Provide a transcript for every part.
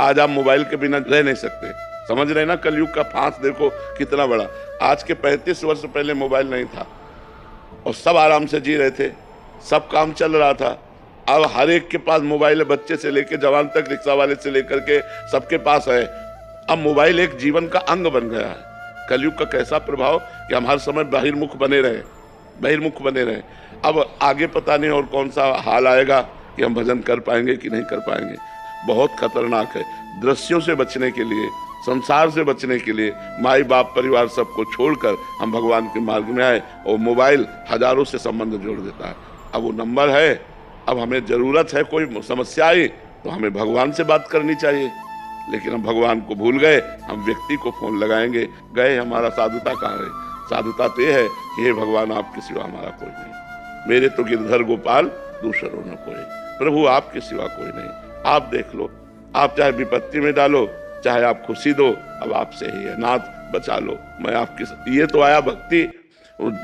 आज आप मोबाइल के बिना रह नहीं सकते। समझ रहे ना, कलयुग का फांस देखो कितना बड़ा। आज के 35 वर्ष पहले मोबाइल नहीं था और सब आराम से जी रहे थे, सब काम चल रहा था। अब हर एक के पास मोबाइल है, बच्चे से लेकर जवान तक, रिक्शा वाले से लेकर के सबके पास है। अब मोबाइल एक जीवन का अंग बन गया है। कलयुग का कैसा प्रभाव कि हम हर समय बहिर्मुख बने रहे। अब आगे पता नहीं और कौन सा हाल आएगा कि हम भजन कर पाएंगे कि नहीं कर पाएंगे। बहुत खतरनाक है। दृश्यों से बचने के लिए, संसार से बचने के लिए माई बाप परिवार सबको छोड़कर हम भगवान के मार्ग में आए और मोबाइल हजारों से संबंध जोड़ देता है। अब वो नंबर है, अब हमें जरूरत है, कोई समस्या आई तो हमें भगवान से बात करनी चाहिए, लेकिन हम भगवान को भूल गए, हम व्यक्ति को फोन लगाएंगे। गए हमारा साधुता कहाँ है? साधुता तो ये है कि हे भगवान आपके सिवा हमारा कोई नहीं, मेरे तो गिरधर गोपाल दूसरों न कोई, प्रभु आपके सिवा कोई नहीं। आप देख लो, आप चाहे विपत्ति में डालो, चाहे आप खुशी दो, अब आपसे ही है। नाथ बचा लो, मैं आपकी। ये तो आया भक्ति।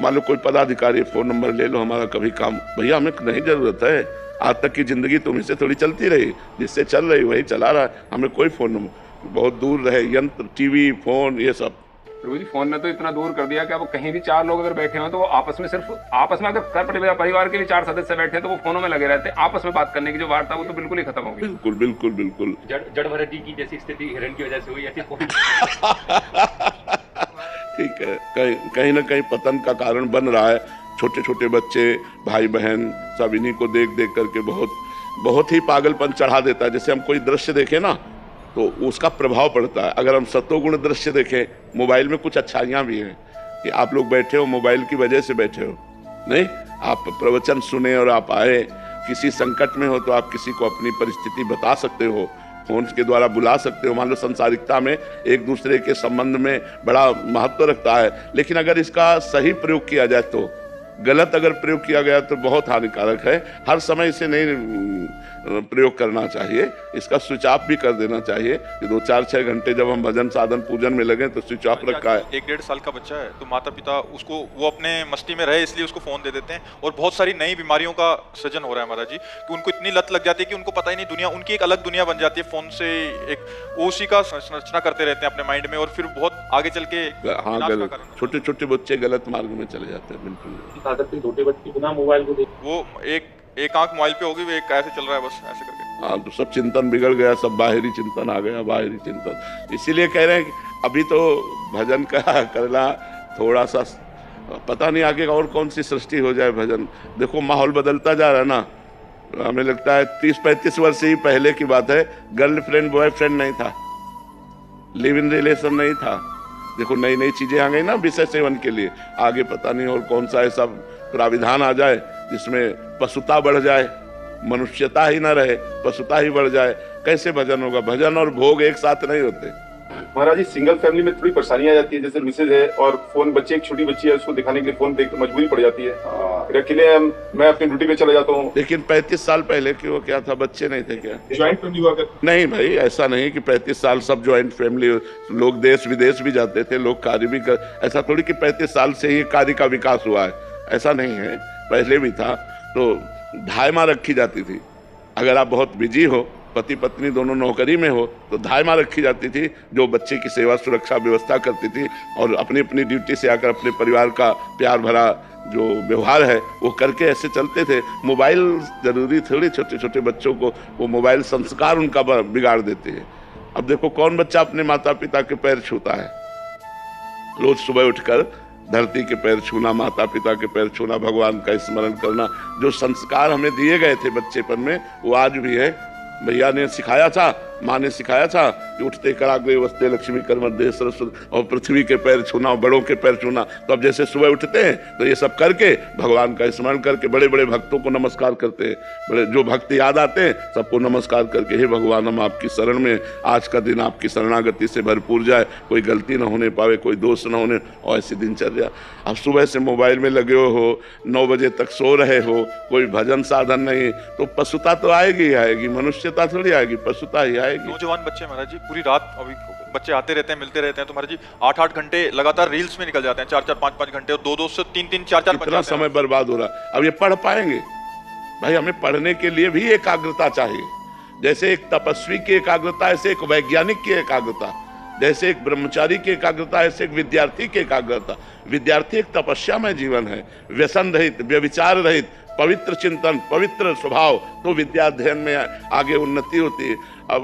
मान लो कोई पदाधिकारी, फोन नंबर ले लो, हमारा कभी काम, भैया हमें नहीं जरूरत है। आज तक की जिंदगी तुम्हीं से थोड़ी चलती रही, जिससे चल रही वही चला रहा है, हमें कोई फोन नंबर, बहुत दूर रहे यंत्र, टीवी, फोन, ये सब। प्रभु जी फोन ने तो इतना दूर कर दिया कि अब कहीं भी 4 लोग अगर बैठे हो तो वो आपस में अगर कर परिवार के भी 4 सदस्य बैठे हैं तो वो फोनों में लगे रहते हैं। आपस में बात करने की जो वार्ता वो तो बिल्कुल ही खत्म हो गई। बिल्कुल। जड़ भरत जी की जैसी स्थिति हिरण की वजह से हुई, ऐसी ठीक है, कहीं ना कहीं पतन का कारण बन रहा है। छोटे छोटे बच्चे, भाई बहन सब इन्हीं को देख करके बहुत ही पागलपन चढ़ा देता है। जैसे हम कोई दृश्य देखें ना तो उसका प्रभाव पड़ता है। अगर हम सत्वगुण दृश्य देखें, मोबाइल में कुछ अच्छाइयाँ भी हैं कि आप लोग बैठे हो मोबाइल की वजह से बैठे हो, नहीं आप प्रवचन सुने और आप आए, किसी संकट में हो तो आप किसी को अपनी परिस्थिति बता सकते हो, फोन के द्वारा बुला सकते हो। मान लो संसारिकता में एक दूसरे के संबंध में बड़ा महत्व रखता है, लेकिन अगर इसका सही प्रयोग किया जाए तो, गलत अगर प्रयोग किया गया तो बहुत हानिकारक है। हर समय इसे नहीं प्रयोग करना चाहिए, इसका स्विच ऑफ भी कर देना चाहिए कि 2-4-6 घंटे जब हम भजन साधन पूजन में लगे तो स्विच ऑफ रखा है। 1-1.5 साल का बच्चा है तो माता पिता उसको, वो अपने मस्ती में रहे इसलिए उसको फोन दे देते हैं, और बहुत सारी नई बीमारियों का सृजन हो रहा है महाराज जी, कि उनको इतनी लत लग जाती है कि उनको पता ही नहीं, दुनिया उनकी एक अलग दुनिया बन जाती है फोन से, एक उसी का संरचना करते रहते हैं अपने माइंड में, और फिर बहुत आगे चल के छोटे छोटे बच्चे गलत मार्ग में चले जाते हैं। बिल्कुल छोटे बच्चे बिना मोबाइल को देख, वो एक आंख मोबाइल पे होगी, वो एक ऐसे चल रहा है बस ऐसे करके। हाँ, तो सब चिंतन बिगड़ गया, सब बाहरी चिंतन आ गया, बाहरी चिंतन। इसीलिए कह रहे हैं कि अभी तो भजन का करना थोड़ा सा, पता नहीं आगे और कौन सी सृष्टि हो जाए। भजन देखो माहौल बदलता जा रहा है ना। हमें लगता है 30-35 वर्ष ही पहले की बात है, गर्लफ्रेंड बॉयफ्रेंड नहीं था, लिव इन रिलेशन नहीं था। देखो नई नई चीजें आ गई ना विषय सेवन के लिए। आगे पता नहीं और कौन सा ऐसा प्राविधान आ जाए जिसमें पशुता बढ़ जाए, मनुष्यता ही ना रहे, पशुता ही बढ़ जाए। कैसे भजन होगा? भजन और भोग एक साथ नहीं होते। महाराज जी सिंगल फैमिली में थोड़ी परेशानी आ जाती है, जैसे मिसेज है और फोन, बच्चे एक छोटी बच्ची है उसको दिखाने के लिए फोन देख मजबूरी पड़ जाती है, फिर अकेले मैं अपनी ड्यूटी पे चला जाता हूँ। लेकिन 35 साल पहले की वो क्या था, बच्चे नहीं थे क्या? ज्वाइंट फैमिली हुआ कर? नहीं भाई, ऐसा नहीं कि 35 साल सब ज्वाइंट फैमिली, लोग देश विदेश भी जाते थे, लोग कार्य भी कर, ऐसा थोड़ी कि 35 साल से ही कार्य का विकास हुआ है, ऐसा नहीं है, पहले भी था। तो धायमा रखी जाती थी। अगर आप बहुत बिजी हो, पति पत्नी दोनों नौकरी में हो, तो धायमा रखी जाती थी जो बच्चे की सेवा सुरक्षा व्यवस्था करती थी, और अपनी अपनी ड्यूटी से आकर अपने परिवार का प्यार भरा जो व्यवहार है वो करके ऐसे चलते थे। मोबाइल जरूरी थोड़ी, छोटे छोटे बच्चों को वो मोबाइल संस्कार उनका बिगाड़ देते हैं। अब देखो कौन बच्चा अपने माता पिता के पैर छूता है? रोज सुबह उठकर धरती के पैर छूना, माता पिता के पैर छूना, भगवान का स्मरण करना, जो संस्कार हमें दिए गए थे बच्चेपन में वो आज भी है। भैया ने सिखाया था, माँ ने सिखाया था कि उठते कराग्रे वस्ते लक्ष्मी कर मध्य सरस्वती, और पृथ्वी के पैर छूना और बड़ों के पैर छूना। तो अब जैसे सुबह उठते हैं तो ये सब करके भगवान का स्मरण करके बड़े बड़े भक्तों को नमस्कार करते हैं, बड़े जो भक्त याद आते हैं सबको नमस्कार करके, हे भगवान हम आपकी शरण में, आज का दिन आपकी शरणागति से भरपूर जाए, कोई गलती न होने पावे, कोई दोष न होने, और ऐसी दिनचर्या। अब सुबह से मोबाइल में लगे हो, 9 बजे तक सो रहे हो, कोई भजन साधन नहीं, तो पशुता तो आएगी ही आएगी, मनुष्यता थोड़ी आएगी, पशुता ही आएगी। नौजवान बच्चे महाराज जी पूरी रात, अभी बच्चे आते रहते हैं, मिलते रहते हैं, तो महाराज जी 8-8 घंटे लगातार रील्स में निकल जाते हैं, 4-4 5-5 घंटे, और 2-2 से 3-3 4-4 कितना समय बर्बाद हो रहा है। अब ये पढ़ पाएंगे? भाई हमें पढ़ने के लिए भी एकाग्रता चाहिए। जैसे एक तपस्वी की एकाग्रता, ऐसे एक वैज्ञानिक की एकाग्रता, जैसे एक ब्रह्मचारी की एकाग्रता, ऐसे एक विद्यार्थी की एकाग्रता। विद्यार्थी एक तपस्यामय जीवन है, व्यसन रहित, व्यभिचार रहित, पवित्र चिंतन, पवित्र स्वभाव, तो विद्या अध्ययन में आगे उन्नति होती है। अब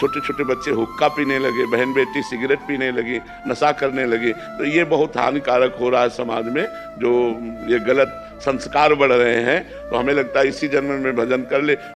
छोटे छोटे बच्चे हुक्का पीने लगे, बहन बेटी सिगरेट पीने लगी, नशा करने लगी, तो ये बहुत हानिकारक हो रहा है समाज में, जो ये गलत संस्कार बढ़ रहे हैं। तो हमें लगता है इसी जन्म में भजन कर ले।